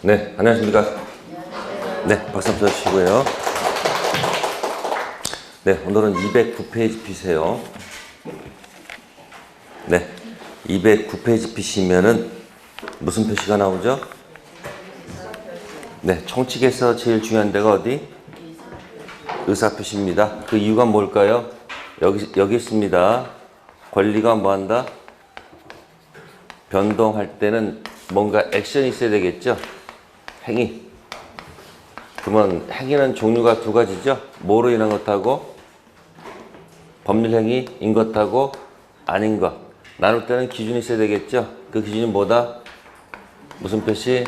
네, 안녕하십니까. 네, 박수 한번 쳐주시고요. 네, 오늘은 209페이지 피세요. 네, 209페이지 피시면은 무슨 표시가 나오죠? 네, 총칙에서 제일 중요한 데가 어디? 의사표시입니다. 그 이유가 뭘까요? 여기 있습니다. 권리가 뭐한다? 변동할 때는 뭔가 액션이 있어야 되겠죠? 행위. 그러면 행위는 종류가 두 가지죠? 뭐로 인한 것하고 법률행위인 것하고 아닌 것. 나눌 때는 기준이 있어야 되겠죠? 그 기준이 뭐다? 무슨 표시?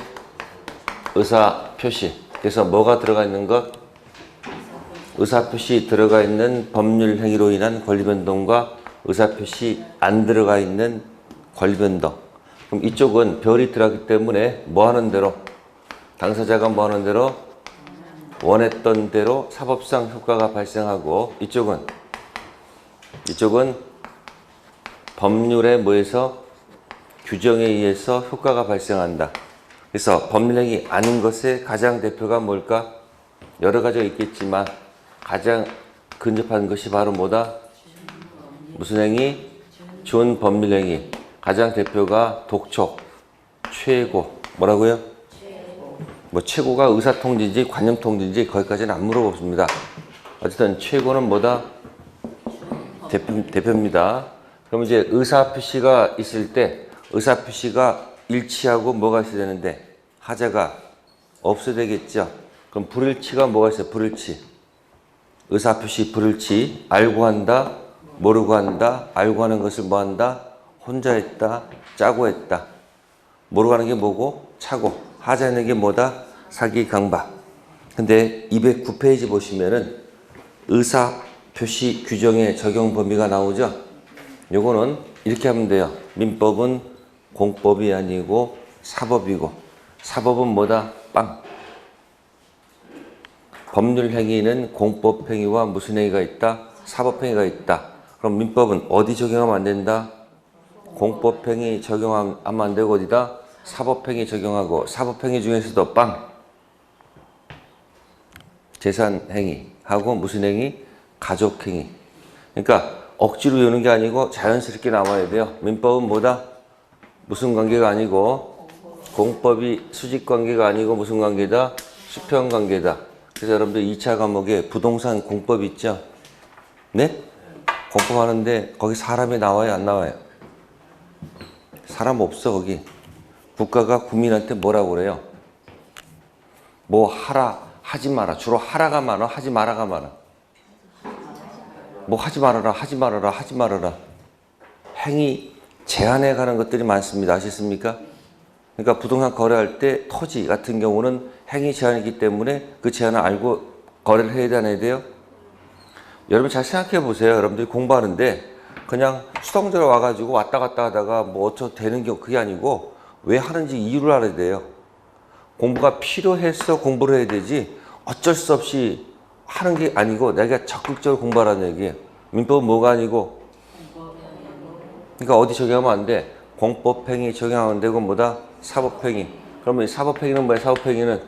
의사표시. 그래서 뭐가 들어가 있는 것? 의사표시 들어가 있는 법률행위로 인한 권리변동과 의사표시 안 들어가 있는 권리변동. 그럼 이쪽은 별이 들어가기 때문에 뭐 하는 대로? 당사자가 뭐 하는 대로? 원했던 대로 사법상 효과가 발생하고 이쪽은 법률에 뭐에서 규정에 의해서 효과가 발생한다. 그래서 법률행위 아닌 것의 가장 대표가 뭘까? 여러 가지가 있겠지만 가장 근접한 것이 바로 뭐다? 무슨 행위? 준 법률행위. 가장 대표가 독촉, 최고. 뭐라고요? 뭐 최고가 의사통지인지 관념통지인지 거기까지는 안 물어봅니다. 어쨌든 최고는 뭐다? 대표입니다. 그럼 이제 의사표시가 있을 때 의사표시가 일치하고 뭐가 있어야 되는데 하자가 없어야 되겠죠. 그럼 불일치가 뭐가 있어요? 불일치. 의사표시 불일치. 알고 한다, 모르고 한다. 알고 하는 것을 뭐 한다? 혼자 했다, 짜고 했다. 모르고 하는 게 뭐고? 차고. 하자는 게 뭐다? 사기 강박. 근데 209페이지 보시면은 의사표시 규정의 적용 범위가 나오죠. 요거는 이렇게 하면 돼요. 민법은 공법이 아니고 사법이고 사법은 뭐다? 빵. 법률행위는 공법행위와 무슨 행위가 있다? 사법행위가 있다. 그럼 민법은 어디 적용하면 안 된다? 공법행위 적용하면 안 되고 어디다? 사법행위 적용하고 사법행위 중에서도 빵. 재산행위하고 무슨 행위? 가족행위. 그러니까 억지로 여는 게 아니고 자연스럽게 나와야 돼요. 민법은 뭐다? 무슨 관계가 아니고 공법이 수직관계가 아니고 무슨 관계다? 수평관계다. 그래서 여러분들 2차 과목에 부동산 공법 있죠? 네? 공법하는데 거기 사람이 나와요? 안 나와요? 사람 없어 거기. 국가가 국민한테 뭐라고 그래요? 뭐 하라, 하지 마라. 주로 하라가 많아, 하지 마라가 많아. 뭐 하지 말아라, 하지 말아라, 하지 말아라. 행위 제한해 가는 것들이 많습니다. 아시겠습니까? 그러니까 부동산 거래할 때 토지 같은 경우는 행위 제한이기 때문에 그 제한을 알고 거래를 해야 되나 해야 돼요? 여러분 잘 생각해 보세요. 여러분들이 공부하는데 그냥 수동적으로 와가지고 왔다 갔다 하다가 뭐 어쩌 되는 게 그게 아니고 왜 하는지 이유를 알아야 돼요. 공부가 필요해서 공부를 해야 되지 어쩔 수 없이 하는 게 아니고 내가 적극적으로 공부하라는 얘기예요. 민법은 뭐가 아니고 그러니까 어디 적용하면 안 돼? 공법행위 적용하면 안 되고 뭐다? 사법행위. 그러면 이 사법행위는 뭐야? 사법행위는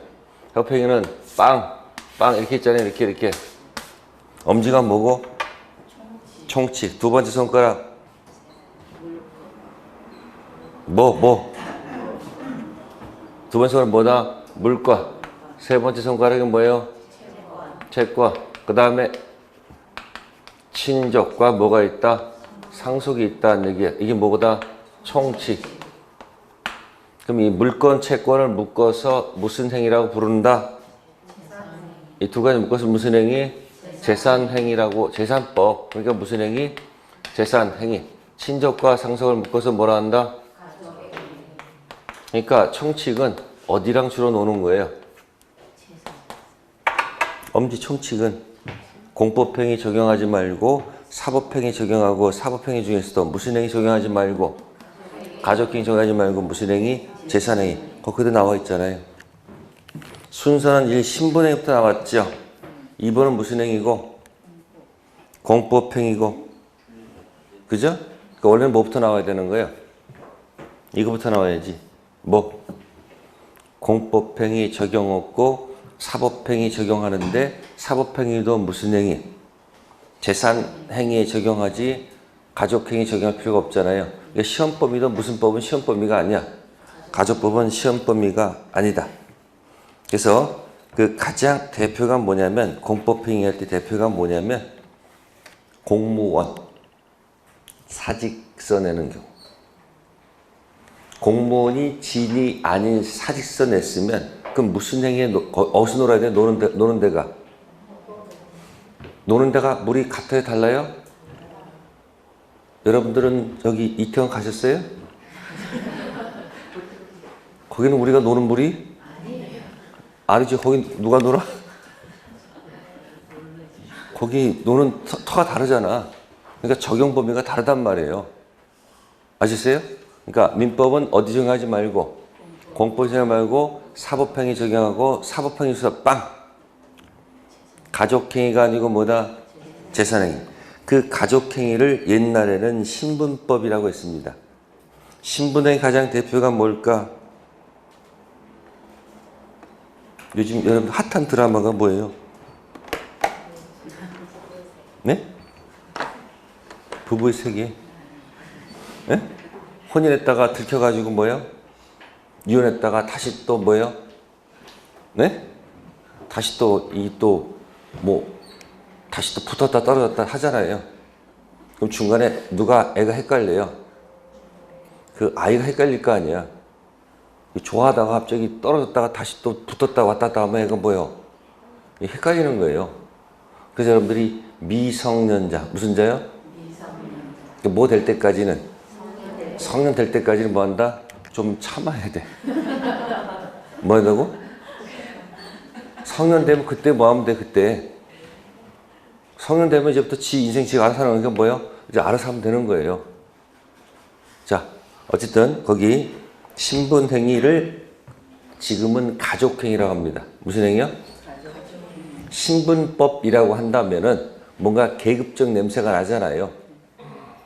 빵 이렇게 있잖아요. 이렇게 엄지가 뭐고? 총칙. 두 번째 손가락 두 번째 손가락 뭐다? 물과. 세 번째 손가락은 뭐예요? 채권. 그 다음에 친족과 뭐가 있다? 상속이 있다는 얘기야. 이게 뭐다? 총칙. 그럼 이 물권, 채권을 묶어서 무슨 행위라고 부른다? 이 두 가지 묶어서 무슨 행위? 재산행위라고, 재산법. 그러니까 무슨 행위? 재산행위. 친족과 상속을 묶어서 뭐라 한다? 그러니까 총칙은 어디랑 주로 노는 거예요? 엄지 총칙은 공법행위 적용하지 말고 사법행위 적용하고 사법행위 중에서도 무슨 행위 적용하지 말고 가족행위 적용하지 말고 무슨 행위? 재산행위. 거기도 나와 있잖아요. 순서는 1. 신분행위부터 나왔죠. 2번은 무슨 행위고? 공법행위고. 그죠? 그러니까 원래는 뭐부터 나와야 되는 거예요? 이거부터 나와야지. 뭐? 공법행위 적용 없고 사법행위 적용하는데 사법행위도 무슨 행위? 재산행위에 적용하지 가족행위 적용할 필요가 없잖아요. 시험범위도 무슨 법은 시험범위가 아니야. 가족법은 시험범위가 아니다. 그래서 그 가장 대표가 뭐냐면 공법행위 할 때 대표가 뭐냐면 공무원 사직서 내는 경우. 공무원이 진이 아닌 사직서 냈으면 그럼 무슨 행위에 어디서 놀아야 돼? 노는 데가. 노는 데가 물이 같아요? 달라요? 여러분들은 저기 이태원 가셨어요? 거기는 우리가 노는 물이? 아니죠. 거기 누가 놀아? 거기 노는 터가 다르잖아. 그러니까 적용 범위가 다르단 말이에요. 아시세요? 그러니까 민법은 어디 적용하지 말고 공법 적용 말고 사법행위 적용하고 사법행위 수사 빵! 가족행위가 아니고 뭐다? 재산행위. 그 가족행위를 옛날에는 신분법이라고 했습니다. 신분의 가장 대표가 뭘까? 요즘 여러분 핫한 드라마가 뭐예요? 네? 부부의 세계. 네? 혼인했다가 들켜가지고 뭐예요? 이혼했다가 다시 또 뭐예요? 네? 다시 또 다시 또 붙었다 떨어졌다 하잖아요. 그럼 중간에 누가 애가 헷갈려요? 그 아이가 헷갈릴 거 아니야. 좋아하다가 갑자기 떨어졌다가 다시 또 붙었다 왔다 갔다 하면 애가 뭐예요? 헷갈리는 거예요. 그래서 여러분들이 미성년자, 무슨 자요? 미성년자. 뭐 될 때까지는? 성년 될 때까지는 뭐 한다? 좀 참아야 돼. 뭐 한다고? 성년 되면 그때 뭐 하면 돼, 그때. 성년 되면 이제부터 지 인생 지가 알아서 하는 게 뭐예요? 이제 알아서 하면 되는 거예요. 자, 어쨌든 거기 신분행위를 지금은 가족행위라고 합니다. 무슨 행위요? 신분법이라고 한다면은 뭔가 계급적 냄새가 나잖아요.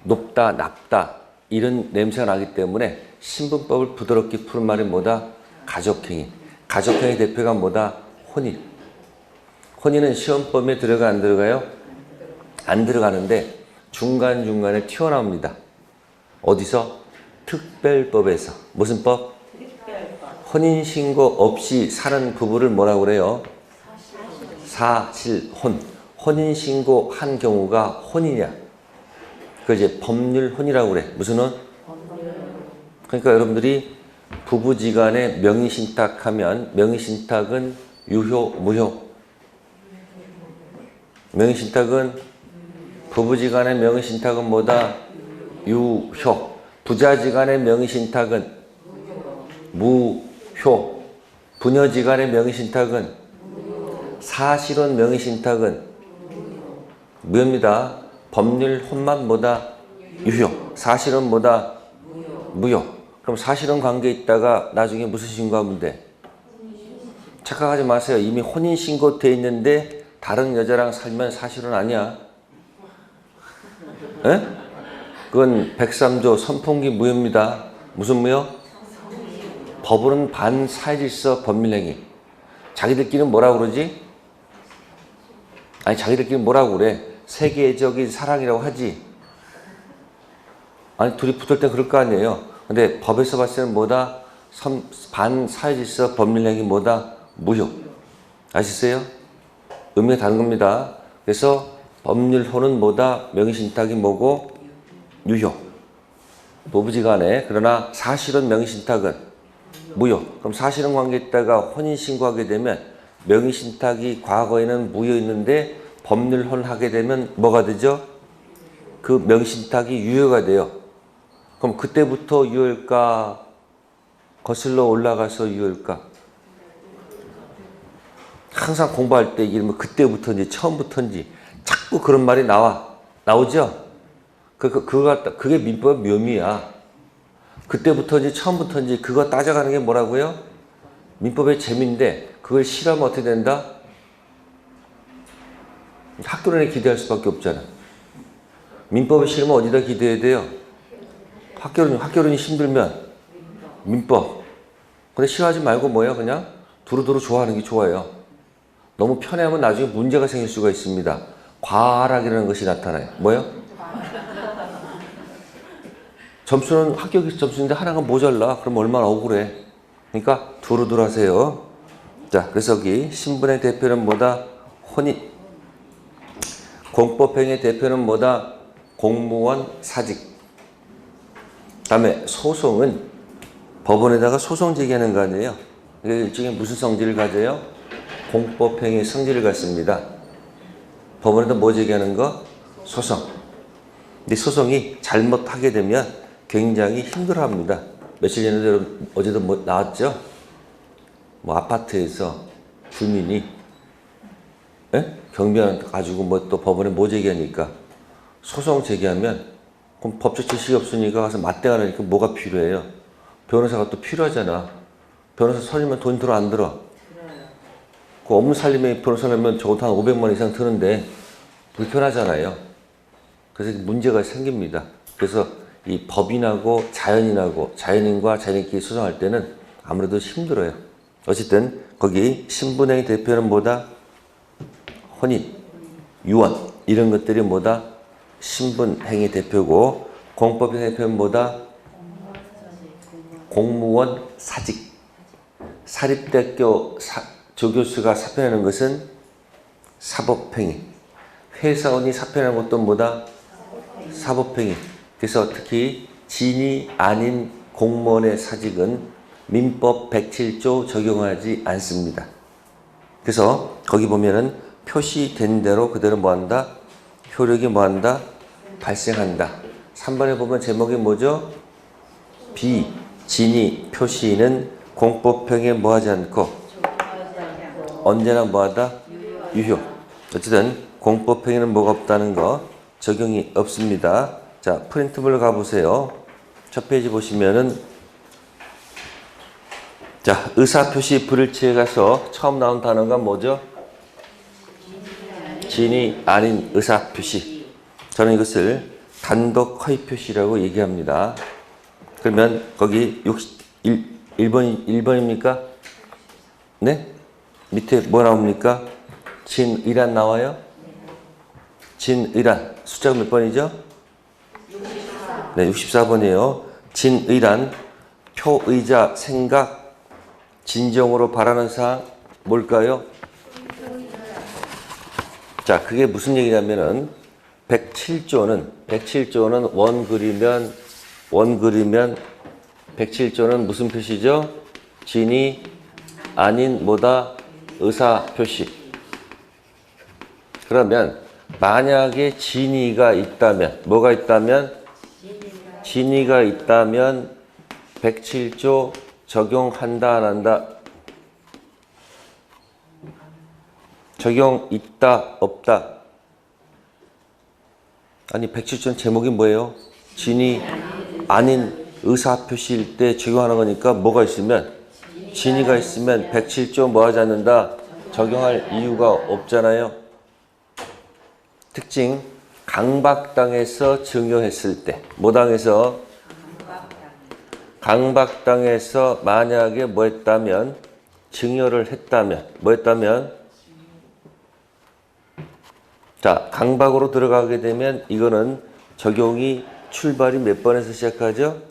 높다, 낮다 이런 냄새가 나기 때문에 신분법을 부드럽게 푸는 말이 뭐다? 가족행위. 가족행위 대표가 뭐다? 혼인. 혼인은 시험법에 들어가 안 들어가요? 안 들어가는데 중간중간에 튀어나옵니다. 어디서? 특별법에서. 무슨 법? 특별법. 혼인신고 없이 사는 부부를 뭐라고 그래요? 사실혼. 혼인신고 한 경우가 혼이냐? 그걸 이제 법률혼이라고 그래. 무슨 혼? 그러니까 여러분들이 부부지간에 명의신탁하면 명의신탁은 유효, 무효? 명의신탁은 부부지간의 명의신탁은 뭐다? 유효. 부자지간의 명의신탁은 무효. 부녀지간의 명의신탁은 사실혼 명의신탁은 무효입니다. 법률혼만 뭐다? 유효. 사실혼 뭐다? 무효. 그럼 사실혼 관계에 있다가 나중에 무슨 신고하면 돼? 착각하지 마세요. 이미 혼인신고 돼 있는데 다른 여자랑 살면 사실혼 아니야. 에? 그건 103조 선풍기 무효입니다. 무슨 무효? 법으로는 반사회질서 법률행위. 자기들끼리는 뭐라고 그러지? 아니 자기들끼리 뭐라고 그래? 세계적인 사랑이라고 하지. 아니 둘이 붙을 때 그럴 거 아니에요. 근데 법에서 봤을 때는 뭐다? 반사회질서 법률행위 뭐다? 무효. 아시세요? 의미가 다른 겁니다. 그래서 법률혼은 뭐다? 명의신탁이 뭐고? 유효. 부부지간에. 그러나 사실은 명의신탁은 무효. 그럼 사실은 관계에 있다가 혼인신고하게 되면 명의신탁이 과거에는 무효였는데 법률혼 하게 되면 뭐가 되죠? 그 명의신탁이 유효가 돼요. 그럼 그때부터 유효일까? 거슬러 올라가서 유효일까? 항상 공부할 때 이게 뭐 그때부터인지 처음부터인지 자꾸 그런 말이 나오죠? 그게 민법 묘미야. 그때부터인지 처음부터인지 그거 따져가는 게 뭐라고요? 민법의 재미인데 그걸 싫어하면 어떻게 된다? 학교론에 기대할 수밖에 없잖아. 민법을 싫으면 어디다 기대해야 돼요? 학교론이 힘들면 민법. 근데 싫어하지 말고 뭐예요? 그냥 두루두루 좋아하는 게 좋아요. 너무 편해하면 나중에 문제가 생길 수가 있습니다. 과락이라는 것이 나타나요. 뭐예요? 점수는 합격에서 점수인데 하나가 모자라. 그럼 얼마나 억울해. 그러니까 두루두루 하세요. 자, 그래서 여기 신분의 대표는 뭐다? 혼인. 공법행의 대표는 뭐다? 공무원, 사직. 다음에 소송은 법원에다가 소송 제기하는 거 아니에요? 이게 일종의 무슨 성질을 가져요? 공법행의 성질을 갖습니다. 법원에다 뭐 제기하는 거? 소송. 근데 소송이 잘못하게 되면 굉장히 힘들어합니다. 며칠 전에도 어제도 뭐 나왔죠? 뭐 아파트에서 주민이 경비원 가지고 뭐 또 법원에 뭐 제기하니까 소송 제기하면 그럼 법적 지식이 없으니까 가서 맞대가니까 뭐가 필요해요? 변호사가 또 필요하잖아. 변호사 선임면 돈 들어 안 들어? 그 업무 살림에 변호사 내면 적어도 한 500만 원 이상 드는데 불편하잖아요. 그래서 문제가 생깁니다. 그래서 이 법인하고 자연인과 자연인끼리 소송할 때는 아무래도 힘들어요. 어쨌든 거기 신분행위 대표는 뭐다? 혼인, 유언 이런 것들이 뭐다? 신분행위 대표고 공법행위 대표는 뭐다? 공무원, 사직. 사립대학교 조교수가 사표내는 것은 사법행위. 회사원이 사표내는 것도 뭐다? 사법행위. 그래서 특히 진이 아닌 공무원의 사직은 민법 107조 적용하지 않습니다. 그래서 거기 보면은 표시된 대로 그대로 뭐한다? 효력이 뭐한다? 발생한다. 3번에 보면 제목이 뭐죠? 비진이 표시는 공법행위에 뭐하지 않고 언제나 뭐하다? 유효. 어쨌든 공법행위는 뭐가 없다는 거 적용이 없습니다. 자, 프린트블 가보세요. 첫 페이지 보시면은 자, 의사표시 불일치에 가서 처음 나온 단어가 뭐죠? 진이 아닌 의사표시. 저는 이것을 단독 허위표시라고 얘기합니다. 그러면 거기 1번입니까? 네? 밑에 뭐 나옵니까? 진의란 나와요? 진의란. 숫자가 몇 번이죠? 네, 64번이에요. 진의란, 표의자, 생각, 진정으로 바라는 사항, 뭘까요? 자, 그게 무슨 얘기냐면은 107조는 원 그리면 107조는 무슨 표시죠? 진이 아닌 뭐다? 의사 표시. 그러면 만약에 진의가 있다면 뭐가 있다면? 진의가 있다면 107조 적용한다 안 한다? 적용 있다 없다? 아니 107조는 제목이 뭐예요? 진이 아닌 의사표시일 때 적용하는 거니까 뭐가 있으면 진의가 있으면 107조 뭐 하지 않는다? 적용할 이유가 없잖아요. 특징 강박당해서 증여했을 때 뭐 당해서? 강박당해서 만약에 뭐 했다면? 증여를 했다면 뭐 했다면? 자, 강박으로 들어가게 되면 이거는 적용이 출발이 몇 번에서 시작하죠?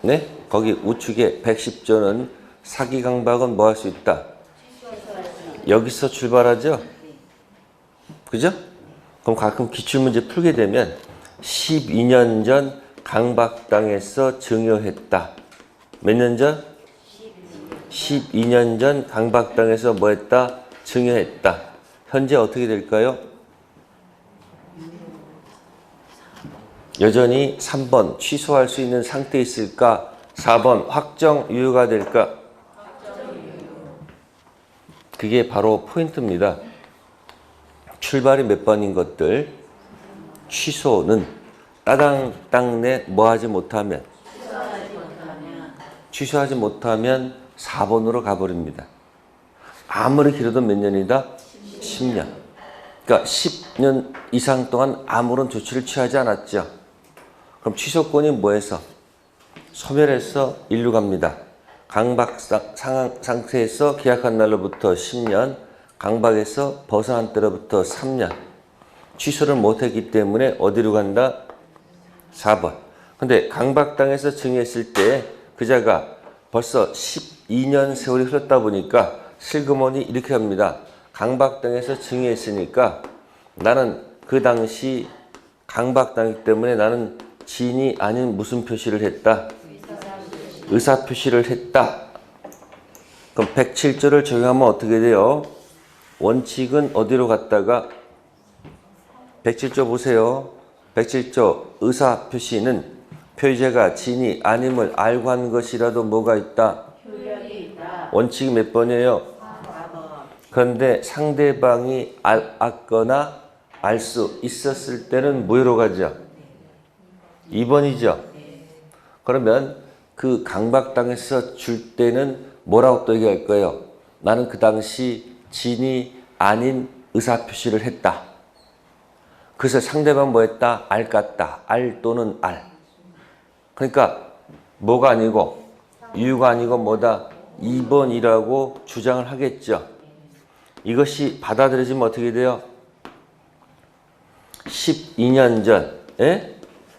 네? 거기 우측에 110조는 사기 강박은 뭐 할 수 있다? 여기서 출발하죠? 그죠? 그럼 가끔 기출문제 풀게 되면 12년 전 강박당해서 증여했다. 몇 년 전? 12년 전 강박당해서 뭐 했다? 증여했다. 현재 어떻게 될까요? 여전히 3번 취소할 수 있는 상태에 있을까? 4번 확정 유효가 될까? 그게 바로 포인트입니다. 출발이 몇 번인 것들 취소는 따당 내 뭐 하지 못하면 취소하지 못하면 4번으로 가버립니다. 아무리 길어도 몇 년이다? 10년. 그러니까 10년 이상 동안 아무런 조치를 취하지 않았죠. 그럼 취소권이 뭐해서? 소멸해서 일로 갑니다. 강박 상태에서 계약한 날로부터 10년, 강박에서 벗어난 때로부터 3년. 취소를 못했기 때문에 어디로 간다? 4번. 근데 강박당해서 증여했을 때 그자가 벌써 12년 세월이 흘렀다 보니까 실금원이 이렇게 합니다. 강박당해서 증여했으니까 나는 그 당시 강박당했기 때문에 나는 지인이 아닌 무슨 표시를 했다? 의사표시를 했다. 그럼 107조를 적용하면 어떻게 돼요? 원칙은 어디로 갔다가 107조 보세요. 107조 의사표시는 표의자가 지인이 아님을 알고 한 것이라도 뭐가 있다? 원칙이 몇 번이에요? 그런데 상대방이 알거나 알 수 있었을 때는 무효로 가죠. 2번이죠. 그러면 그 강박당해서 줄 때는 뭐라고 또 얘기할 거예요? 나는 그 당시 지인이 아닌 의사표시를 했다. 그래서 상대방 뭐 했다? 알 같다. 알 또는 알. 그러니까 뭐가 아니고 이유가 아니고 뭐다? 2번이라고 주장을 하겠죠. 이것이 받아들여지면 어떻게 돼요? 12년 전,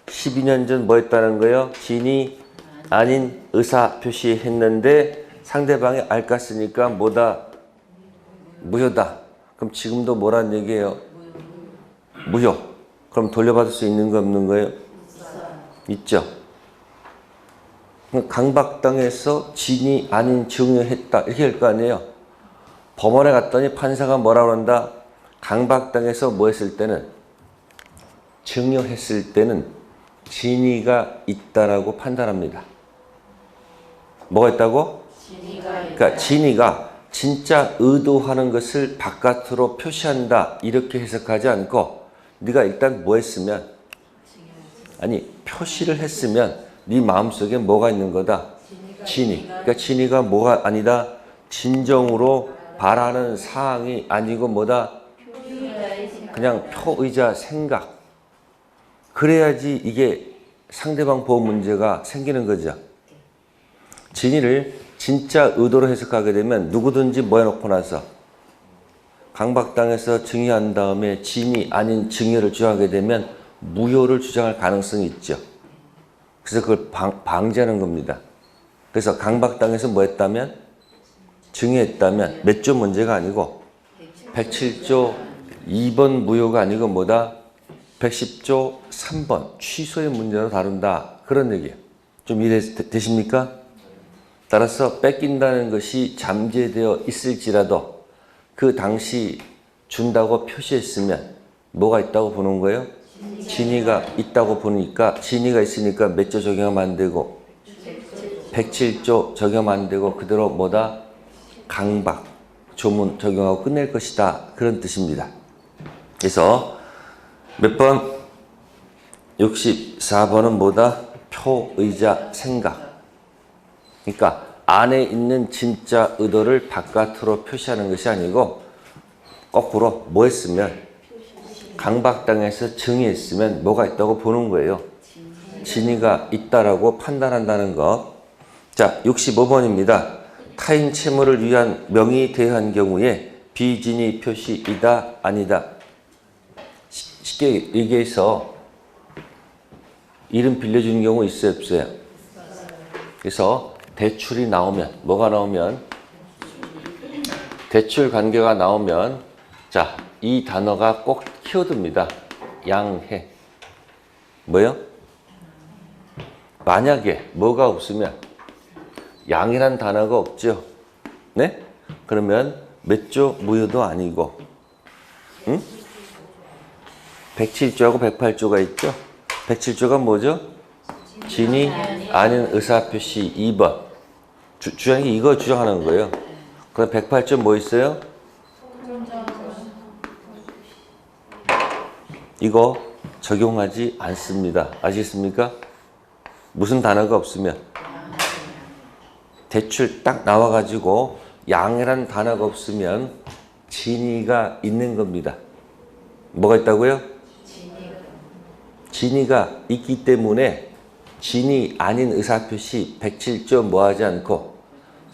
12년 전 뭐 했다는 거예요? 지인이 아닌 의사 표시했는데 상대방이 알깠으니까 뭐다? 무효다. 그럼 지금도 뭐란 얘기예요? 무효. 그럼 돌려받을 수 있는 거 없는 거예요? 있죠. 강박당해서 지인이 아닌 증여했다. 이렇게 할 거 아니에요? 법원에 갔더니 판사가 뭐라고 한다? 강박당해서 뭐 했을 때는? 증여했을 때는 진위가 있다라고 판단합니다. 뭐가 있다고? 그러니까 진위가 진짜 의도하는 것을 바깥으로 표시한다 이렇게 해석하지 않고 네가 일단 뭐 했으면 아니 표시를 했으면 네 마음속에 뭐가 있는 거다? 진위. 그러니까 진위가 뭐가 아니다? 진정으로 바라는 사항이 아니고 뭐다? 그냥 표의자 생각. 그래야지 이게 상대방 보호 문제가 생기는 거죠. 진위를 진짜 의도로 해석하게 되면 누구든지 뭐 해놓고 나서 강박당해서 증여한 다음에 진위 아닌 증여를 주장하게 되면 무효를 주장할 가능성이 있죠. 그래서 그걸 방지하는 겁니다. 그래서 강박당해서 뭐 했다면? 증여했다면 몇 조 문제가 아니고 107조 2번 무효가 아니고 뭐다? 110조 3번 취소의 문제로 다룬다. 그런 얘기예요. 좀 이해되십니까? 따라서 뺏긴다는 것이 잠재되어 있을지라도 그 당시 준다고 표시했으면 뭐가 있다고 보는 거예요? 진위가 있다고 보니까 진위가 있으니까 몇 조 적용하면 안 되고 107조 적용하면 안 되고 그대로 뭐다? 강박 조문 적용하고 끝낼 것이다. 그런 뜻입니다. 그래서 몇 번? 64번은 뭐다? 표의자 생각. 그러니까 안에 있는 진짜 의도를 바깥으로 표시하는 것이 아니고 거꾸로 뭐 했으면 강박당해서 증여했으면 뭐가 있다고 보는 거예요. 진위가 있다라고 판단한다는 것. 자, 65번입니다. 타인 채무를 위한 명의 대여한 경우에 비진위 표시이다 아니다. 쉽게 얘기해서 이름 빌려주는 경우 있어요 없어요? 그래서 대출이 나오면 뭐가 나오면 대출 관계가 나오면 자, 이 단어가 꼭 키워드입니다. 양해. 뭐요? 만약에 뭐가 없으면 양이란 단어가 없죠. 네? 그러면 몇 조 무효도 아니고 응? 107조하고 108조가 있죠. 107조가 뭐죠? 진위 아닌 의사표시 2번. 주장이 이거 주장하는 거예요. 그럼 108조 뭐 있어요? 이거 적용하지 않습니다. 아시겠습니까? 무슨 단어가 없으면 대출 딱 나와가지고 양해란 단어가 없으면 진위가 있는 겁니다. 뭐가 있다고요? 진위가 있기 때문에 진위 아닌 의사표시 107조 뭐 하지 않고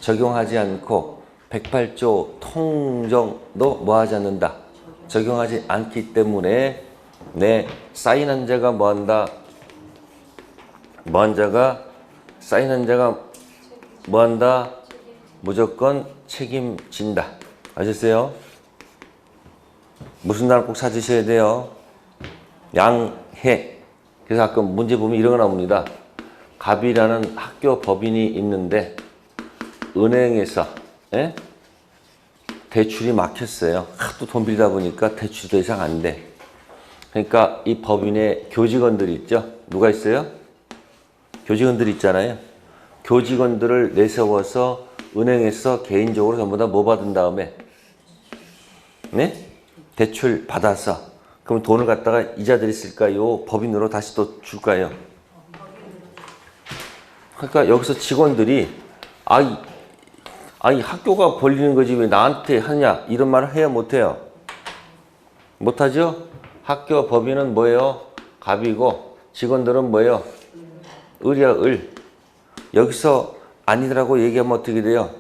적용하지 않고 108조 통정도 뭐하지 않는다. 적용하지 않기 때문에 사인한 자가 뭐한다. 사인한 자가 뭐한다. 무조건 책임진다. 아셨어요? 무슨 단어 꼭 찾으셔야 돼요. 양해. 그래서 아까 문제 보면 이런 거 나옵니다. 갑이라는 학교 법인이 있는데 은행에서 대출이 막혔어요. 하도 돈 빌다 보니까 대출이 더 이상 안 돼. 그러니까 이 법인의 교직원들이 있죠. 누가 있어요? 교직원들이 있잖아요. 교직원들을 내세워서 은행에서 개인적으로 전부 다 뭐 받은 다음에 대출 받아서 그럼 돈을 갖다가 이자들이 쓸까요? 법인으로 다시 또 줄까요? 그러니까 여기서 직원들이 아이 학교가 벌리는 거지 왜 나한테 하냐 이런 말을 해야 못해요. 못하죠? 학교 법인은 뭐예요? 갑이고 직원들은 뭐예요? 을이야 을. 여기서 아니더라고 얘기하면 어떻게 돼요?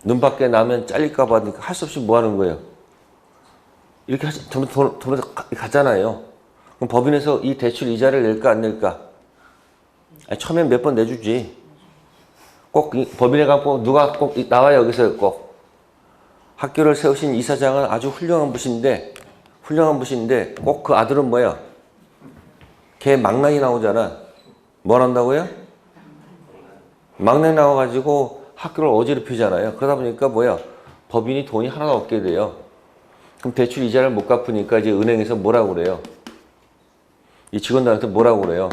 눈 밖에 나면 잘릴까 봐 할 수 없이 뭐 하는 거예요? 이렇게 돈 가잖아요. 그럼 법인에서 이 대출 이자를 낼까 안 낼까? 처음엔 몇 번 내주지. 꼭 법인에 가고 누가 꼭 나와요. 여기서 꼭. 학교를 세우신 이사장은 아주 훌륭한 분인데 꼭 그 아들은 뭐야? 걔 망나니 나오잖아. 뭘 한다고요? 망나니 나와가지고 학교를 어지럽히잖아요. 그러다 보니까 뭐야? 법인이 돈이 하나도 없게 돼요. 그럼 대출 이자를 못 갚으니까 이제 은행에서 뭐라고 그래요? 이 직원들한테 뭐라고 그래요?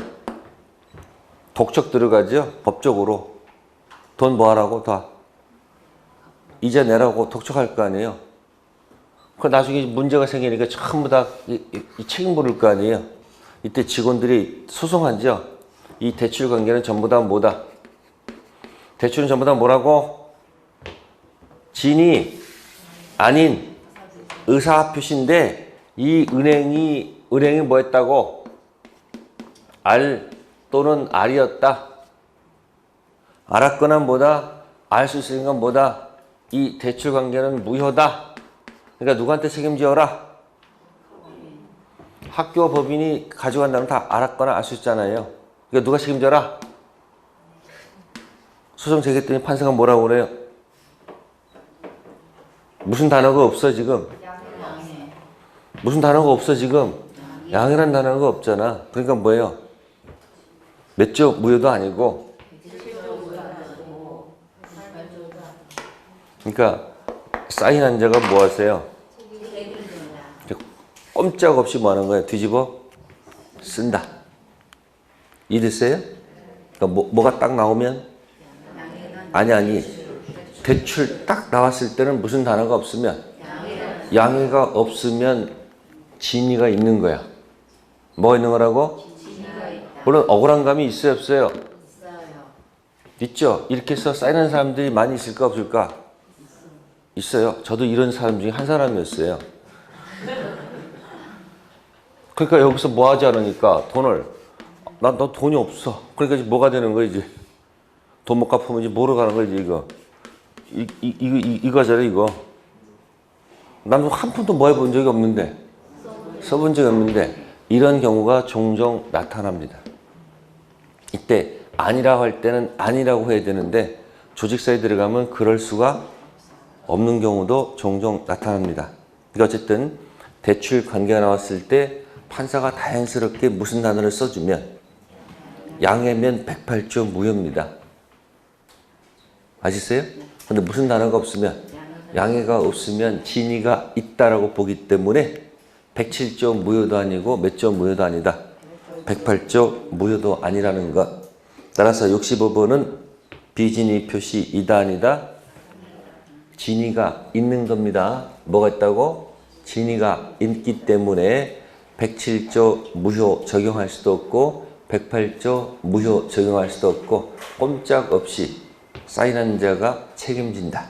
독촉 들어가죠? 법적으로. 돈 뭐 하라고? 다. 이자 내라고 독촉할 거 아니에요? 그 나중에 문제가 생기니까 전부 다 이 책임 물을 거 아니에요? 이때 직원들이 소송하죠? 이 대출 관계는 전부 다 뭐다? 대출은 전부 다 뭐라고? 진이 아닌 의사표시인데 이 은행이 뭐 했다고? 알 또는 알이었다. 알았거나 뭐다? 알 수 있으니까 뭐다? 이 대출 관계는 무효다. 그러니까 누구한테 책임져라? 학교 법인이 가져간다면 다 알았거나 알 수 있잖아요. 그러니까 누가 책임져라? 소송 제기했더니 판사가 뭐라고 그래요? 무슨 단어가 없어 지금? 무슨 단어가 없어 지금? 양이란 단어가 없잖아. 그러니까 뭐예요? 몇 조 무효도 아니고. 그러니까 사인한 자가 뭐 하세요? 꼼짝없이 뭐 하는 거예요? 뒤집어 쓴다. 이해됐어요? 그러니까 뭐가 딱 나오면 아니 대출 딱 나왔을 때는 무슨 단어가 없으면 양해가 없으면 진위가 있는 거야. 뭐가 있는 거라고? 물론 억울한 감이 있어요 없어요? 있죠. 이렇게 해서 사인하는 사람들이 많이 있을까 없을까? 있어요. 저도 이런 사람 중에 한 사람이었어요. 그러니까 여기서 뭐 하지 않으니까 돈을 나 돈이 없어. 그러니까 이제 뭐가 되는 거야 이제? 돈 못 갚으면 이제 뭐로 가는 거야 이제 이거? 이거잖아 이거. 난 한 푼도 뭐 해본 적이 없는데 써본 적이 없는데 이런 경우가 종종 나타납니다. 이때 아니라고 할 때는 아니라고 해야 되는데 조직사에 들어가면 그럴 수가 없는 경우도 종종 나타납니다. 그러니까 어쨌든 대출 관계가 나왔을 때 판사가 다행스럽게 무슨 단어를 써주면 양해면 108조 무효입니다. 아시겠어요? 근데 무슨 단어가 없으면 양해가 없으면 진위가 있다라고 보기 때문에 107조 무효도 아니고 몇 조 무효도 아니다. 108조 무효도 아니라는 것. 따라서 65번은 비진위 표시 이다 아니다. 진위가 있는 겁니다. 뭐가 있다고? 진위가 있기 때문에 107조 무효 적용할 수도 없고 108조 무효 적용할 수도 없고 꼼짝없이 사인한 자가 책임진다.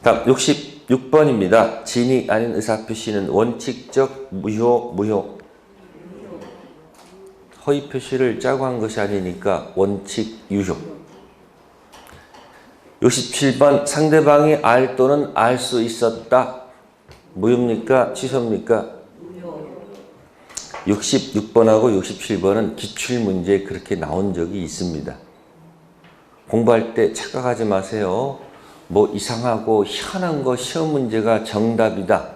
다음 66번입니다. 진위 아닌 의사표시는 원칙적 무효. 허위 표시를 짜고 한 것이 아니니까 원칙 유효. 67번 상대방이 알 또는 알 수 있었다. 무효입니까? 취소입니까? 66번하고 67번은 기출문제에 그렇게 나온 적이 있습니다. 공부할 때 착각하지 마세요. 뭐 이상하고 희한한 거 시험 문제가 정답이다.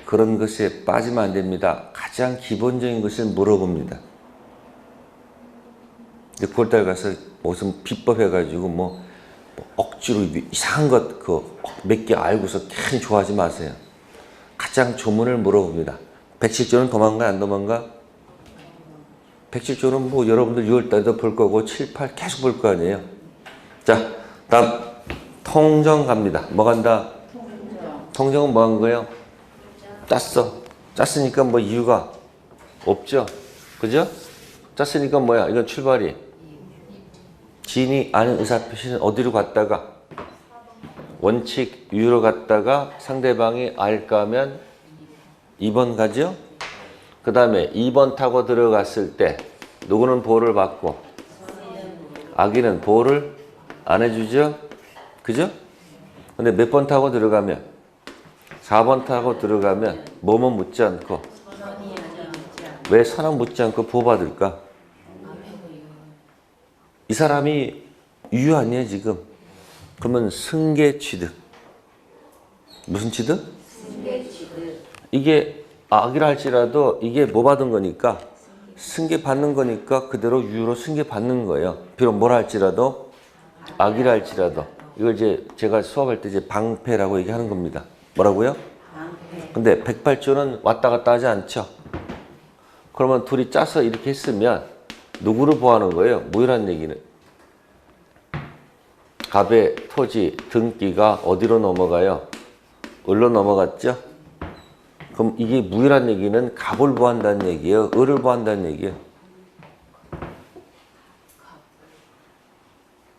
그런 것에 빠지면 안 됩니다. 가장 기본적인 것을 물어봅니다. 9월달 가서 무슨 비법 해가지고 뭐 억지로 이상한 것 몇 개 알고서 괜히 좋아하지 마세요. 가장 조문을 물어봅니다. 백실조는 도망가 안 도망가? 백실조는 뭐 여러분들 6월달도 볼 거고 7, 8 계속 볼 거 아니에요. 자, 다음 통정 갑니다. 뭐 간다? 통정은 뭐 한 거예요? 짰어. 짰으니까 뭐 이유가 없죠. 그죠? 짰으니까 뭐야? 이건 출발이. 지인이 아는 의사표시는 어디로 갔다가? 원칙 유로 갔다가 상대방이 알까 하면 2번 가죠? 그 다음에 2번 타고 들어갔을 때 누구는 보호를 받고 아기는 보호를 안 해주죠? 그죠? 근데 몇 번 타고 들어가면 4번 타고 들어가면 뭐뭐 묻지 않고 왜 선언 묻지 않고 보호받을까? 이 사람이 유효 아니에요 지금? 그러면 승계 취득. 무슨 취득? 승계 취득. 이게 악이라 할지라도 이게 뭐 받은 거니까 승계 받는 거니까 그대로 유효로 승계 받는 거예요. 비록 뭐라 할지라도 악이라 할지라도 이걸 이제 제가 수업할 때 이제 방패라고 얘기하는 겁니다. 뭐라고요? 방패. 근데 108조는 왔다 갔다 하지 않죠. 그러면 둘이 짜서 이렇게 했으면 누구를 보호하는 거예요? 무효란 얘기는. 갑의 토지 등기가 어디로 넘어가요? 을로 넘어갔죠? 그럼 이게 무효란 얘기는 갑을 보호한다는 얘기예요? 을을 보호한다는 얘기예요?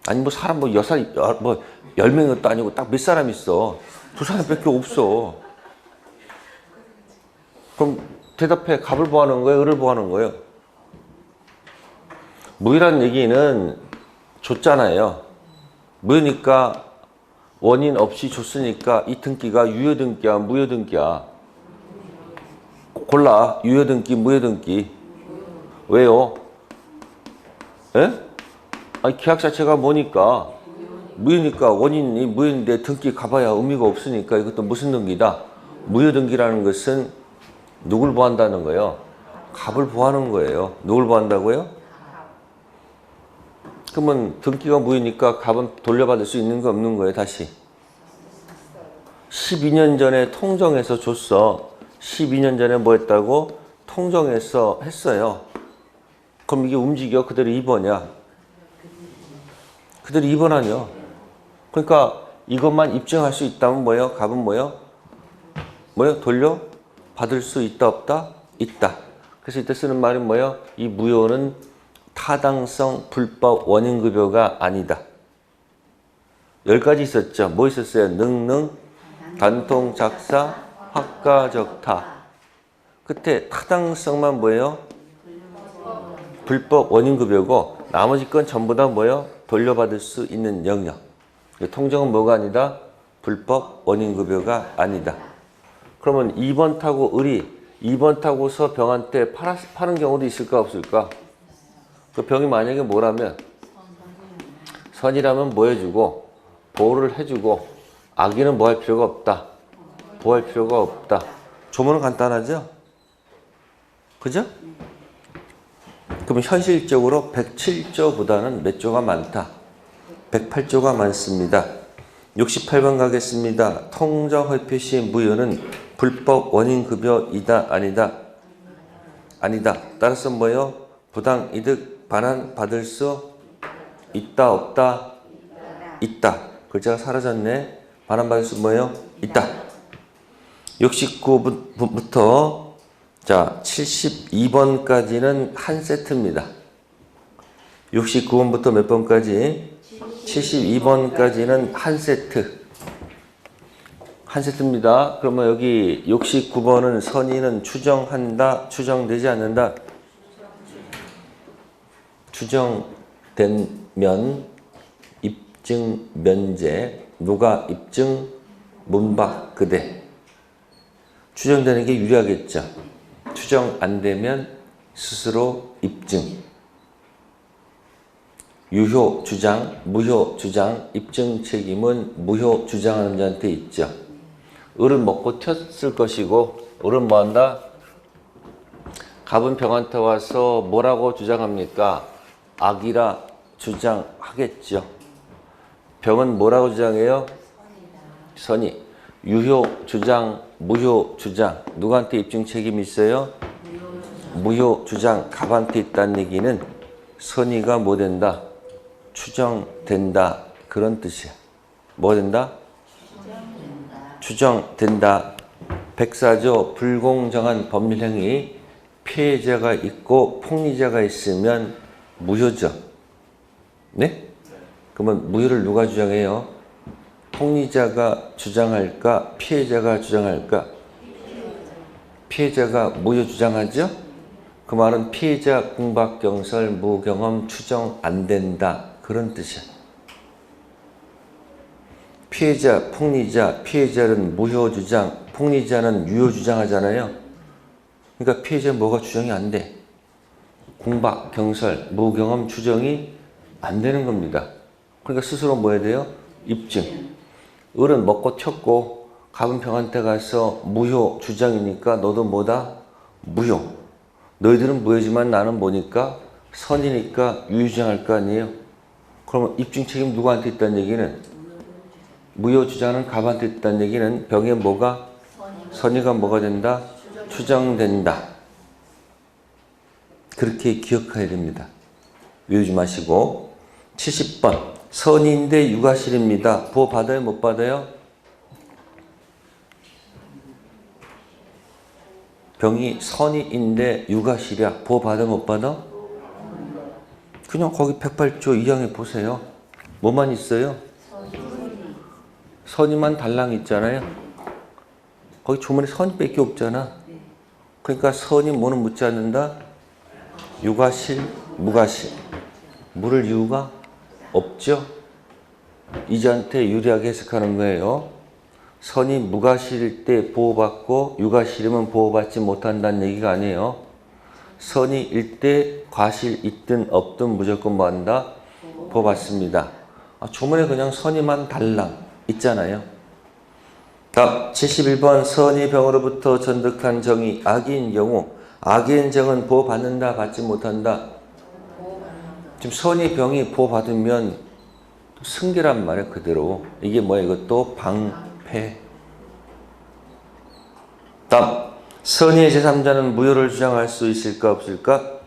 아니 뭐 사람 뭐 여살 뭐 10명이 또 아니고 딱 몇 사람 있어. 2사람밖에 없어. 그럼 대답해. 갑을 보호하는 거예요? 을을 보호하는 거예요? 무효란 얘기는 줬잖아요. 무효니까 원인 없이 줬으니까 이 등기가 유효등기야 무효등기야? 골라. 유효등기 무효등기. 왜요? 에? 아니 계약 자체가 뭐니까 무효니까 원인이 무효인데 등기 가봐야 의미가 없으니까 이것도 무슨 등기다? 무효등기라는 것은 누굴 보호한다는 거예요? 갑을 보호하는 거예요. 누굴 보호한다고요? 그러면 등기가 무효니까 갑은 돌려받을 수 있는 거 없는 거예요, 다시. 12년 전에 통정해서 줬어. 12년 전에 뭐 했다고? 통정해서 했어요. 그럼 이게 움직여? 그대로 2번이야. 그대로 2번 아니야. 그러니까 이것만 입증할 수 있다면 뭐예요? 갑은 뭐예요? 뭐예요? 돌려받을 수 있다, 없다? 있다. 그래서 이때 쓰는 말이 뭐예요? 이 무효는 타당성 불법 원인급여가 아니다. 10가지 있었죠. 뭐 있었어요? 능능, 단통, 작사, 학가적타. 끝에 타당성만 뭐예요? 불법 원인급여고 나머지 건 전부 다 뭐예요? 돌려받을 수 있는 영역. 통정은 뭐가 아니다? 불법 원인급여가 아니다. 그러면 2번 타고 을이 2번 타고서 병한테 파는 경우도 있을까 없을까? 그 병이 만약에 뭐라면 선이라면 뭐 해주고 보호를 해주고 악의는 뭐 할 필요가 없다. 보호할 필요가 없다. 조문은 간단하죠? 그죠? 그럼 현실적으로 107조보다는 몇 조가 많다? 108조가 많습니다. 68번 가겠습니다. 통정 회표시 무효는 불법 원인급여이다 아니다? 아니다. 따라서 뭐예요? 부당이득 반환 받을 수 있다 없다? 있다. 글자가 사라졌네. 반환 받을 수 뭐예요? 있다. 69부터 자 72번까지는 한 세트입니다. 69번부터 몇 번까지? 72번까지는 한 세트. 한 세트입니다. 그러면 여기 69번은 선의는 추정한다, 추정되지 않는다? 추정되면 입증, 면제, 누가 입증, 문박, 그대. 추정되는 게 유리하겠죠. 추정 안 되면 스스로 입증. 유효 주장, 무효 주장, 입증 책임은 무효 주장하는 자한테 있죠. 을은 먹고 튀었을 것이고, 을은 뭐 한다? 갑은 병한테 와서 뭐라고 주장합니까? 악이라 주장하겠죠. 병은 뭐라고 주장해요? 선의. 유효 주장, 무효 주장. 누구한테 입증 책임이 있어요? 무효 주장 갑한테 있다는 얘기는 선의가 뭐 된다? 추정된다. 그런 뜻이야. 뭐 된다? 추정된다. 백사조 불공정한 법률행위, 피해자가 있고 폭리자가 있으면 무효죠. 네? 그러면 무효를 누가 주장해요? 폭리자가 주장할까? 피해자가 주장할까? 피해자가 무효 주장하죠? 그 말은 피해자 궁박경설 무경험 추정 안 된다. 그런 뜻이야. 피해자, 폭리자, 피해자는 무효 주장, 폭리자는 유효 주장하잖아요. 그러니까 피해자는 뭐가 주장이 안 돼? 궁박, 경설, 무경험 추정이 안 되는 겁니다. 그러니까 스스로 뭐 해야 돼요? 입증. 을은 먹고 튀었고 갑은 병한테 가서 무효 주장이니까 너도 뭐다? 무효. 너희들은 무효지만 나는 뭐니까? 선이니까 유효주장할 거 아니에요? 그러면 입증 책임 누구한테 있다는 얘기는? 무효 주장은 갑한테 있다는 얘기는 병에 뭐가? 선의가 뭐가 된다? 추정된다. 그렇게 기억해야 됩니다. 외우지 마시고. 70번. 선의인데 유가실입니다. 보호 받아요? 못 받아요? 병이 선의인데 유가실이야. 보호 받아? 못 받아? 그냥 거기 108조 2항에 보세요. 뭐만 있어요? 선의만 달랑 있잖아요. 거기 조문에 선의밖에 없잖아. 그러니까 선의 뭐는 묻지 않는다? 유가실, 무가실. 물을 이유가 없죠. 이자한테 유리하게 해석하는 거예요. 선이 무가실일 때 보호받고 유가실이면 보호받지 못한다는 얘기가 아니에요. 선이일 때 과실 있든 없든 무조건 뭐 한다? 보호받습니다. 조문에 그냥 선이만 달랑 있잖아요. 다음 71번. 선이 병으로부터 전득한 정이 악인 경우 악인 정은 보호받는다 받지 못한다? 지금 선이 병이 보호받으면 승계란 말이야. 그대로. 이게 뭐야? 이것도 방패. 다음. 선의의 제3자는 무효를 주장할 수 있을까 없을까?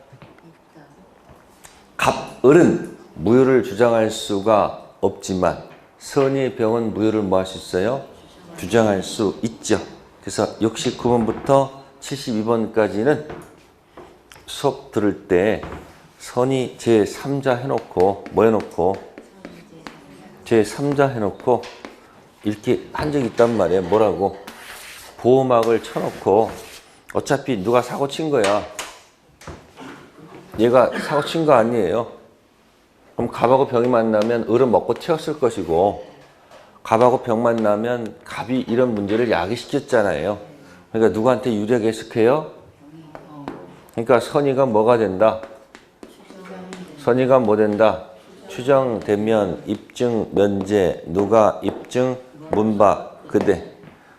갑을은 무효를 주장할 수가 없지만 선의의 병은 무효를 뭐 할 수 있어요? 주장할 수 있죠. 그래서 69번부터 72번까지는 수업 들을 때 선의 제3자 해놓고 뭐 해놓고 제3자 해놓고 이렇게 한 적이 있단 말이에요. 뭐라고? 보호막을 쳐놓고 어차피 누가 사고 친 거야. 얘가 사고 친 거 아니에요. 그럼 갑하고 병이 만나면 을은 먹고 튀었을 것이고 갑하고 병 만나면 갑이 이런 문제를 야기시켰잖아요. 그러니까 누구한테 유리하게 해석해요? 그러니까 선의가 뭐가 된다? 선의가 뭐 된다? 추정되면 입증, 면제, 누가 입증, 문박, 그대.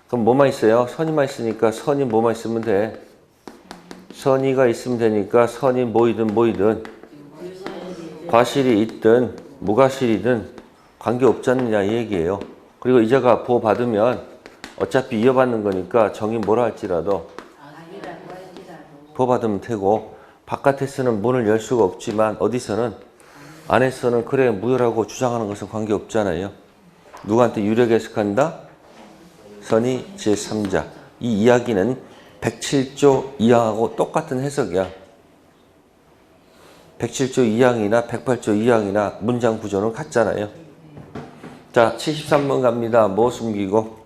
그럼 뭐만 있어요? 선의만 있으니까 선의 뭐만 있으면 돼? 선의가 있으면 되니까 선의 뭐이든 과실이 있든 무과실이든 관계없지 않느냐 이 얘기예요. 그리고 이자가 보호받으면 어차피 이어받는 거니까 정이 뭐라 할지라도 보호받으면 되고 바깥에서는 문을 열 수가 없지만 어디서는 안에서는 그래 무효라고 주장하는 것은 관계없잖아요. 누구한테 유리하게 해석한다? 선의 제3자. 이 이야기는 107조 2항하고 똑같은 해석이야. 107조 2항이나 108조 2항이나 문장 구조는 같잖아요. 자, 73번 갑니다. 뭐 숨기고?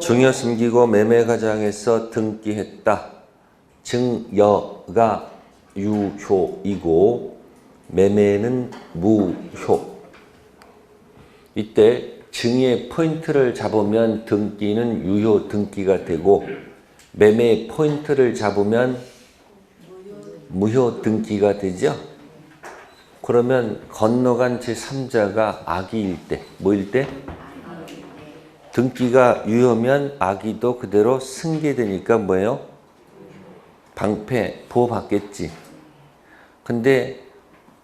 증여 숨기고 매매 가장에서 등기했다. 증여가 유효이고 매매는 무효. 이때 증의 포인트를 잡으면 등기는 유효 등기가 되고 매매의 포인트를 잡으면 무효 등기가 되죠. 그러면 건너간 제3자가 악의일 때, 뭐일 때? 등기가 유효면 악의도 그대로 승계되니까 뭐예요? 방패, 보호받겠지. 근데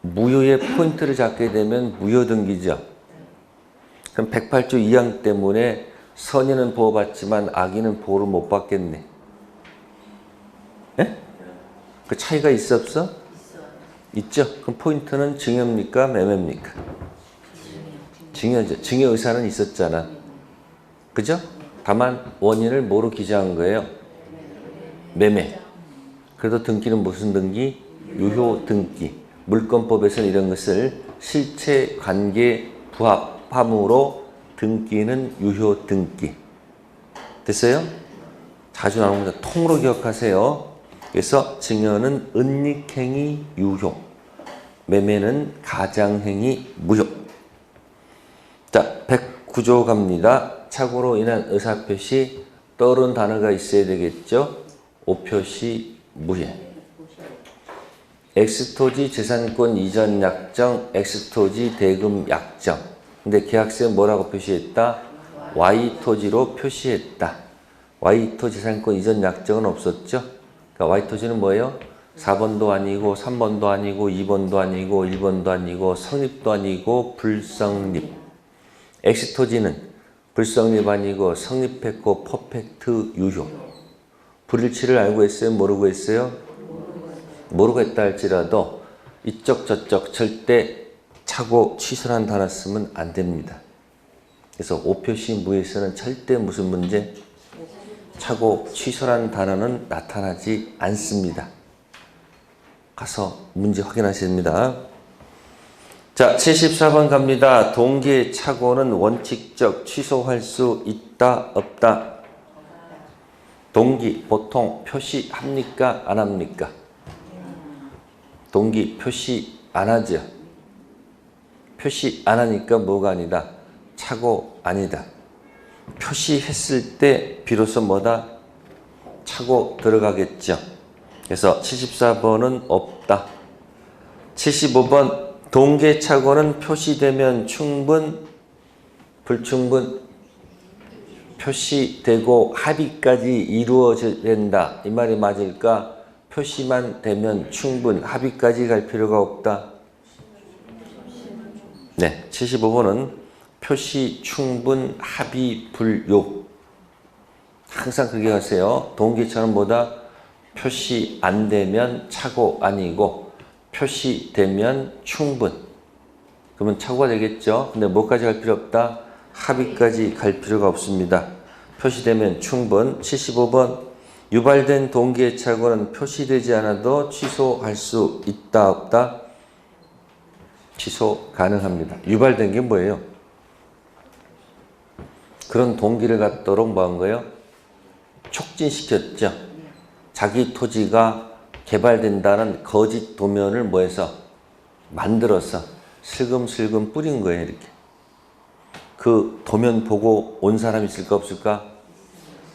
무효의 포인트를 잡게 되면 무효 등기죠. 그럼 108조 2항 때문에 선의는 보호받지만 악의는 보호를 못 받겠네. 예? 그 차이가 있어 없어? 있죠. 그럼 포인트는 증여입니까? 매매입니까? 증여죠. 증여 의사는 있었잖아. 그죠? 다만 원인을 뭐로 기재한 거예요? 매매. 그래도 등기는 무슨 등기? 유효 등기. 물권법에서는 이런 것을 실체 관계 부합함으로 등기는 유효 등기. 됐어요? 자주 나옵니다. 통으로 기억하세요. 그래서 증여는 은닉행위 유효, 매매는 가장행위 무효. 자, 109조 갑니다. 착오로 인한 의사표시 떠오른 단어가 있어야 되겠죠. 오표시 무효. X토지 재산권 이전 약정, X토지 대금 약정. 근데 계약서에 뭐라고 표시했다? Y토지로 표시했다. Y토 재산권 이전 약정은 없었죠. 그러니까 Y토지는 뭐예요? 4번도 아니고 3번도 아니고 2번도 아니고 1번도 아니고 성립도 아니고 불성립. X토지는 불성립 아니고 성립했고 퍼펙트 유효. 불일치를 알고 했어요? 모르고 했어요? 모르고 했다 할지라도 이쪽 저쪽 절대 차고 취소란 단어 쓰면 안 됩니다. 그래서 오표시 무에서는 절대 무슨 문제? 차고 취소란 단어는 나타나지 않습니다. 가서 문제 확인하셔야 됩니다. 자, 74번 갑니다. 동기의 착오는 원칙적 취소할 수 있다 없다? 동기 보통 표시합니까 안 합니까? 동기 표시 안 하죠. 표시 안 하니까 뭐가 아니다? 착오 아니다. 표시했을 때 비로소 뭐다? 차고 들어가겠죠. 그래서 74번은 없다. 75번 동계 착오는 표시되면 충분, 불충분? 표시되고 합의까지 이루어져야 된다. 이 말이 맞을까? 표시만 되면 충분, 합의까지 갈 필요가 없다. 네, 75번은 표시 충분, 합의 불요. 항상 그렇게 하세요. 동기처럼 뭐다? 표시 안 되면 착오 아니고 표시되면 충분. 그러면 착오가 되겠죠. 근데 뭐까지 갈 필요 없다? 합의까지 갈 필요가 없습니다. 표시되면 충분. 75번 유발된 동기의 착오는 표시되지 않아도 취소할 수 있다 없다? 취소 가능합니다. 유발된 게 뭐예요? 그런 동기를 갖도록 뭐 한 거예요? 촉진시켰죠. 자기 토지가 개발된다는 거짓 도면을 뭐해서 만들어서 슬금슬금 뿌린 거예요. 이렇게. 그 도면 보고 온 사람 있을까 없을까?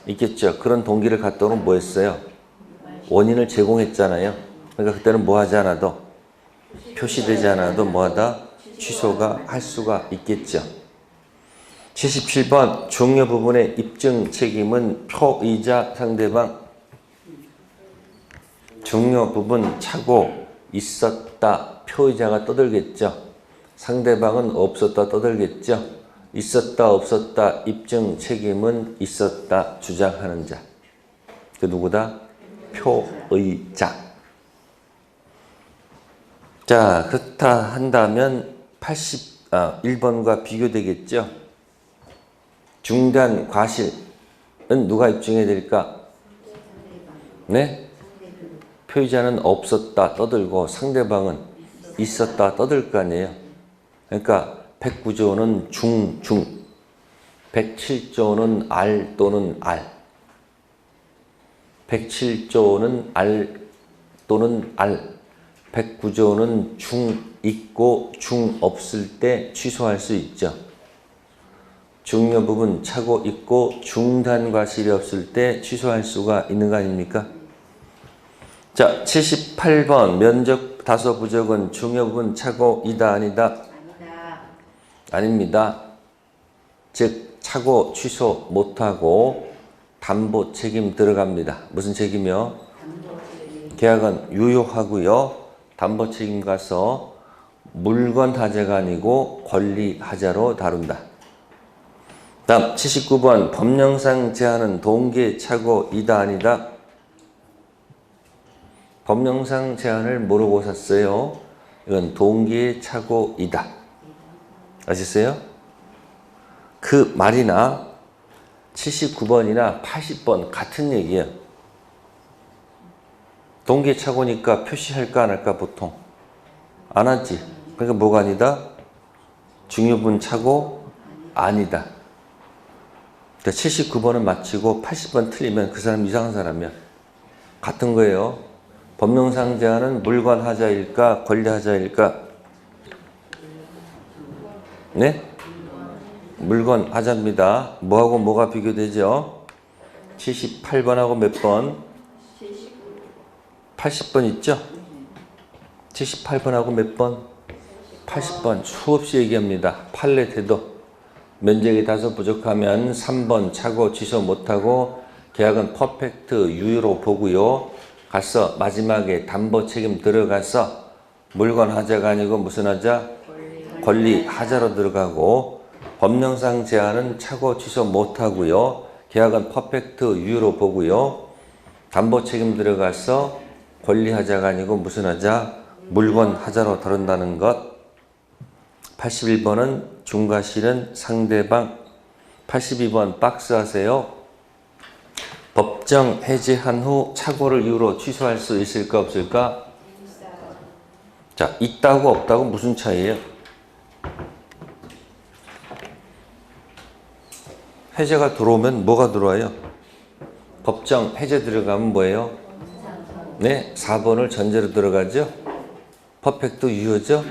있겠죠. 그런 동기를 갖도록 뭐 했어요? 원인을 제공했잖아요. 그러니까 그때는 뭐 하지 않아도 표시되지 않아도 뭐하다? 취소가 할 수가 있겠죠. 77번 종료 부분의 입증 책임은 표의자 상대방. 종료 부분 차고 있었다. 표의자가 떠들겠죠. 상대방은 없었다 떠들겠죠. 있었다 없었다 입증 책임은 있었다 주장하는 자. 그 누구다? 표의자. 자, 그렇다 한다면 1번과 비교되겠죠. 중단 과실은 누가 입증해야 될까? 네? 표의자는 없었다 떠들고 상대방은 있었다 떠들 거 아니에요. 그러니까 109조는 중, 107조는 알 또는 알, 107조는 알 또는 알, 109조는 중 있고 중 없을 때 취소할 수 있죠. 중요 부분 차고 있고 중단 과실이 없을 때 취소할 수가 있는 거 아닙니까? 자, 78번 면적 다소 부족은 중요 부분 차고 이다 아니다? 아닙니다. 즉 차고 취소 못하고 담보 책임 들어갑니다. 무슨 책임이요? 계약은 유효하고요. 담보 책임 가서 물건 하자가 아니고 권리 하자로 다룬다. 다음 79번 법령상 제한은 동기의 차고 이다 아니다? 법령상 제한을 모르고 샀어요. 이건 동기의 차고 이다. 아셨어요? 그 말이나 79번이나 80번 같은 얘기예요. 동기의 차고니까 표시할까 안 할까 보통? 안 하지. 그러니까 뭐가 아니다? 중요분 차고 아니다. 79번은 맞히고 80번 틀리면 그 사람 이상한 사람이야. 같은 거예요. 법령상 제한은 물건 하자일까 권리 하자일까? 네? 물건 하자입니다. 뭐하고 뭐가 비교되죠? 78번하고 몇 번? 80번 있죠? 78번하고 몇 번? 80번 수없이 얘기합니다. 판례 태도. 면적이 다소 부족하면 3번 차고 취소 못하고 계약은 퍼펙트 유효로 보고요. 가서 마지막에 담보 책임 들어가서 물건 하자가 아니고 무슨 하자? 권리 하자로 들어가고 법령상 제한은 차고 취소 못하고요. 계약은 퍼펙트 유효로 보고요. 담보 책임 들어가서 권리 하자가 아니고 무슨 하자? 물건 하자로 다룬다는 것. 81번은 중과실은 상대방. 82번 박스 하세요. 법정 해제한 후 착오를 이유로 취소할 수 있을까 없을까? 자, 있다고 없다고 무슨 차이예요? 해제가 들어오면 뭐가 들어와요? 법정 해제 들어가면 뭐예요? 네, 4번을 전제로 들어가죠. 퍼펙트 유효죠.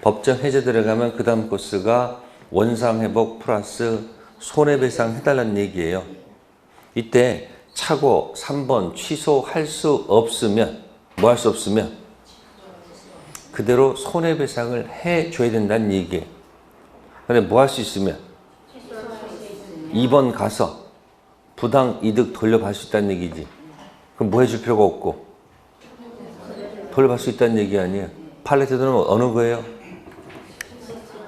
법정 해제 들어가면 그 다음 코스가 원상회복 플러스 손해배상 해달라는 얘기예요. 이때 차고 3번 취소할 수 없으면 뭐 할 수 없으면 그대로 손해배상을 해줘야 된다는 얘기예요. 근데 뭐 할 수 있으면 2번 가서 부당 이득 돌려받을 수 있다는 얘기지. 그럼 뭐 해줄 필요가 없고 돌려받을 수 있다는 얘기 아니에요. 판례 태도는 어느 거예요?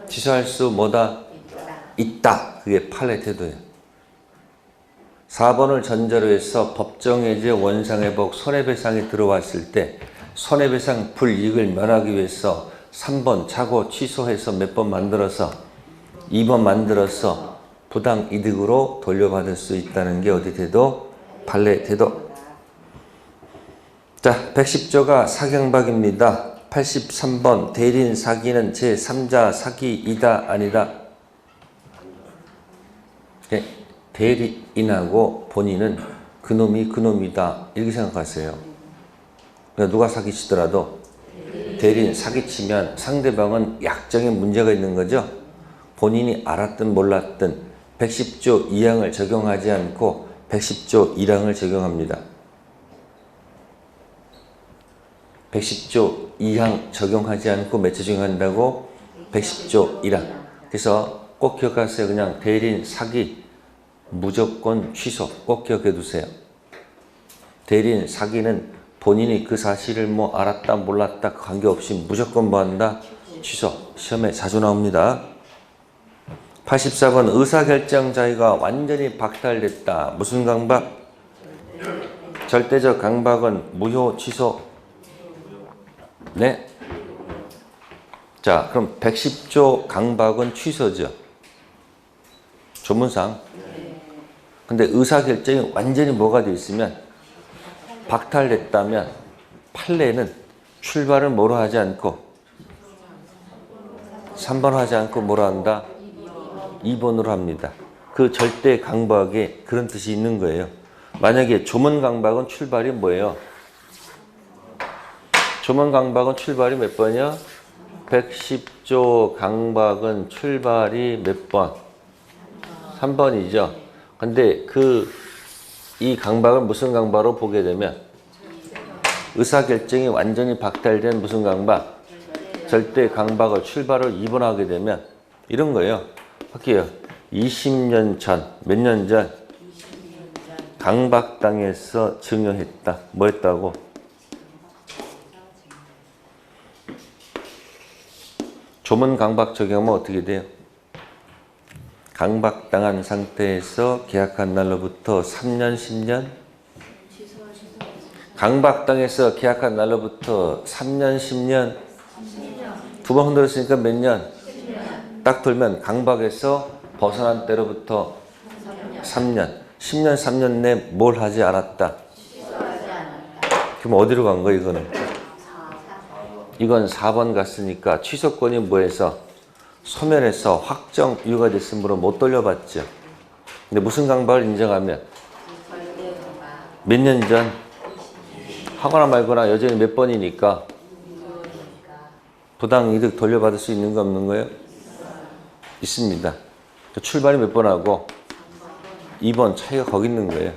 취소할 수 뭐다? 있다. 그게 판례 태도예요. 4번을 전제로 해서 법정해제 원상회복 손해배상이 들어왔을 때 손해배상 불이익을 면하기 위해서 3번 차고 취소해서 몇 번 만들어서 2번 만들어서 부당 이득으로 돌려받을 수 있다는 게 어디 태도? 판례 태도. 자, 110조가 사경박입니다. 83번 대리인 사기는 제3자 사기이다 아니다? 네, 대리인하고 본인은 그놈이 그놈이다 이렇게 생각하세요. 그러니까 누가 사기치더라도 대리인 사기치면 상대방은 약정에 문제가 있는 거죠. 본인이 알았든 몰랐든 110조 2항을 적용하지 않고 110조 1항을 적용합니다. 110조 2항 적용하지 않고 몇 조 적용한다고? 110조 1항. 그래서 꼭 기억하세요. 그냥 대리인 사기 무조건 취소 꼭 기억해 두세요. 대리인 사기는 본인이 그 사실을 뭐 알았다 몰랐다 관계없이 무조건 뭐 한다? 취소. 시험에 자주 나옵니다. 84번 의사결정 자유가 완전히 박탈됐다. 무슨 강박? 절대적 강박은 무효 취소. 네. 자, 그럼 110조 강박은 취소죠. 조문상. 근데 의사결정이 완전히 뭐가 돼 있으면 박탈됐다면 판례는 출발을 뭐로 하지 않고 3번 하지 않고 뭐로 한다? 2번으로 합니다. 그 절대 강박에 그런 뜻이 있는 거예요. 만약에 조문 강박은 출발이 뭐예요? 조문 강박은 출발이 몇 번이야? 110조 강박은 출발이 몇 번? 3번이죠. 근데 이 강박을 무슨 강박으로 보게 되면 의사결정이 완전히 박탈된 무슨 강박? 절대 강박을 출발을 2번 하게 되면 이런 거예요. 할게요. 20년 전, 몇 년 전? 강박당해서 증여했다. 뭐 했다고? 조문 강박 적용하면 어떻게 돼요? 강박당한 상태에서 계약한 날로부터 3년, 10년? 강박당해서 계약한 날로부터 3년, 10년? 두 번 흔들었으니까 몇 년? 딱 돌면 강박에서 벗어난 때로부터 3년. 10년, 3년 내 뭘 하지 않았다? 그럼 어디로 간 거야, 이거는? 이건 4번 갔으니까 취소권이 뭐해서? 소멸해서 확정 이유가 됐으므로 못 돌려받죠. 근데 무슨 강박을 인정하면? 몇 년 전? 하거나 말거나 여전히 몇 번이니까 부당이득 돌려받을 수 있는 거 없는 거예요? 있습니다. 출발이 몇 번 하고 2번 차이가 거기 있는 거예요.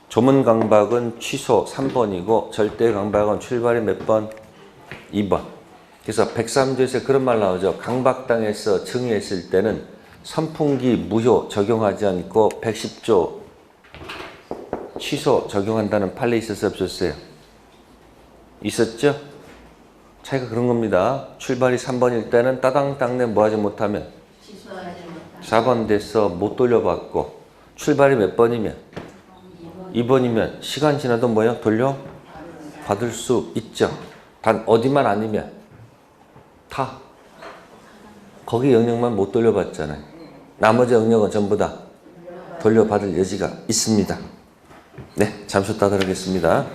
조문 강박은 취소 3번이고 절대 강박은 출발이 몇 번? 2번. 그래서 103조에서 그런 말 나오죠. 강박당해서 증여했을 때는 선풍기 무효 적용하지 않고 110조 취소 적용한다는 판례 있었어요, 없었어요? 있었죠? 차이가 그런 겁니다. 출발이 3번일 때는 따당땅내 뭐 하지 못하면 4번 돼서 못 돌려받고 출발이 몇 번이면 2번이면 시간 지나도 뭐야? 돌려받을 수 있죠. 단 어디만 아니면 다 거기 영역만 못 돌려받잖아요. 나머지 영역은 전부 다 돌려받을 여지가 있습니다. 네, 잠시 후에 따르겠습니다.